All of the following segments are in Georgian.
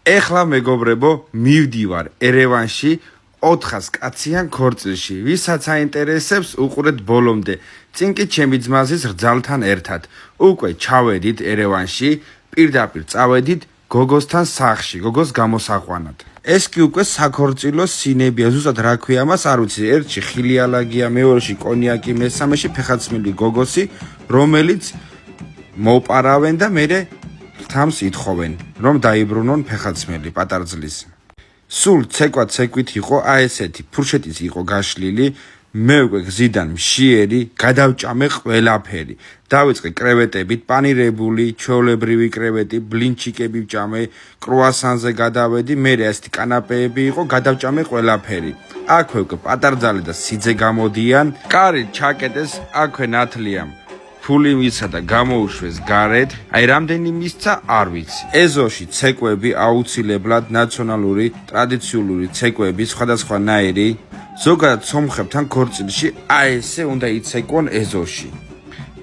ეხლა მეგობრებო, მივდივარ ერევანში 400 კაციან ქორწილში. ვისაც აინტერესებს, უყურეთ ბოლომდე. წინ კი ჩემი ძმაზის რძალთან ერთად. უკვე ჩავედით ერევანში, პირდაპირ წავედით გოგოსთან სახლში, გოგოს გამოსაყვანად. ეს კი უკვე საქორწილო სინებია, ზუსტად რა ქვია მას, არ ვიცი, ერთში ხილიალაგია, მეორეში კონიაკი, მესამეში ფეხაცმილი გოგოსი, რომელიც მოპარავენ და მერე თამს ითხოვენ, რომ დაიბრუნონ ფეხაცმელი პატარძლის. სულ ცეკვით იყო, ესეთი ფურშეტიც იყო გაშლილი, მე უკვე გზიდან მშიერი, გადავჭამე ყველაფერი. დავიწყე კრევეტებით, პანირებული, ჩვეულებრივი კრევეტი, ბლინჩიკები ვჭამე, კრუასანზე გადავედი, მერე ასეთი კანაპეები იყო, გადავჭამე ყველაფერი. აქვე უკვე პატარძალი და სიძე გამოდიან, კარი ჩაკეტეს, აქვე ნათლიამ ფული მისცა და გამოუშვეს გარეთ, რამდენი მისცა არ ვიცი. ეზოში ცეკვები აუცილებლად ნაციონალური, ტრადიციული ცეკვები, სხვადასხვანაირი, ზოგადად სომხებთან ქორწილში ესე უნდა იცეკვონ ეზოში.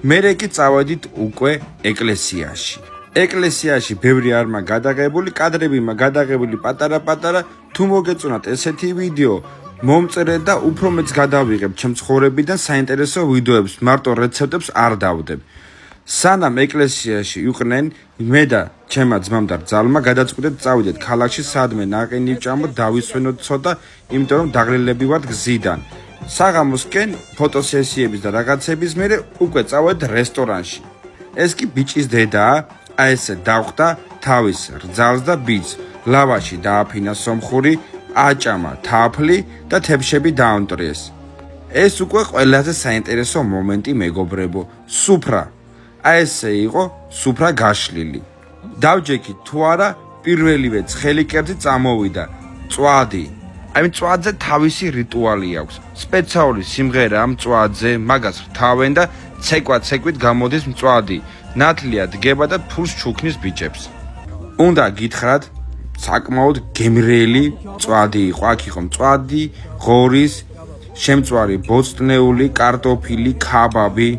მერე კი წავედით უკვე ეკლესიაში. ეკლესიაში ბევრი არმა გადაღებული, კადრები გადაღებული პატარა-პატარა, თუ მოგეწონათ ესეთი ვიდეო, მომწერეთ და უფრო მეც გადავიღებ ჩემ ცხოვრებიდან საინტერესო ვიდეოებს, მარტო რეცეპტებს არ დავდებ. სანამ ეკლესიაში იყვნენ, მე და ჩემმა ძმამ და რძალმა გადაწყვიტეთ წავიდეთ ქალაქში, სადმე ნაყინი ვჭამოთ, დავისვენოთ ცოტა, იმიტომ რომ დაღლილები ვართ გზიდან. საღამოსკენ ფოტოსესიების და რაღაცების მერე უკვე წავედით რესტორანში. ეს კი ბიჭის დედაა, ესე დავხვდა თავის რძალს და ბიჭს. ლავაში დააფინა სომხური, აჭამა თაფლი და თებშები დაამტრიეს. ეს უკვე ყველაზე საინტერესო მომენტი მეგობრებო, სუფრა. ესე იყო სუფრა გაშლილი. დავჯექით თუ არა, პირველივე ცხელი კერძი წამოვიდა, წვადი. მწვადზე თავისი რიტუალი აქვს. სპეციალური სიმღერაა მწვადზე, მაგას რთავენ და ცეკვით გამოდის მწვადი. ნათლია დგება და ფულს ჩუქნის ბიჭებს. უნდა გითხრათ, საკმაოდ გემრიელი მწვადი იყო. აქ იყო მწვადი, ღორის, შემწვარი ბოწტნეული, კარტოფილი, ქაბაბი.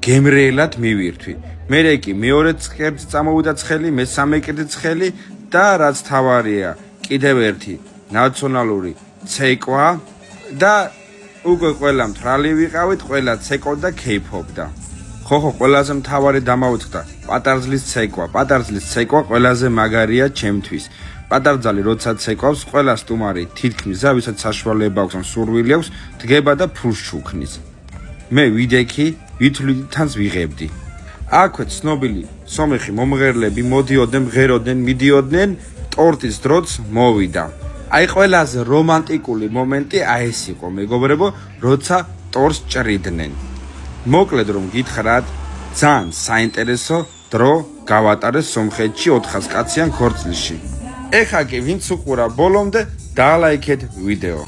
გემრიელად მივირთვი. მერე კი მეორე კერძი წამოვიდა ცხელი, მესამე კერძი ცხელი და რაც თავარია, კიდევ ერთი ნაციონალური ცეკვა და უკვე ყველა მთრალი ვიყავით, ყველა ცეკობდა, ქეიფობდა. ხო, ყველაზე მთავარი დამავიწყდა პატარძლის ცეკვა. პატარძლის ცეკვა ყველაზე მაგარია ჩემთვის. პატარძალი როცა ცეკვავს, ყველა სტუმარი თითქმის და ვისაც საშუალება აქვს, სურვილი აქვს, დგება და ფულს ჩუქნის. მე ვიდექი, ვითვლიდითანს ვიღებდი. აქვე ცნობილი სომეხი მომღერლები მოდიოდნენ, მღეროდნენ, მიდიოდნენ, ტორტის დროც მოვიდა. ყველაზე რომანტიკული მომენტი ეს იყო, მეგობრებო, როცა ტორტს ჭრიდნენ. მოკლედ რომ გითხრათ, ძალიან საინტერესო დრო გავატარეს სომხეთში 400 კაციან ქორწილში. ეხლა კი ვინც უყურა ბოლომდე, დაალაიქეთ ვიდეო.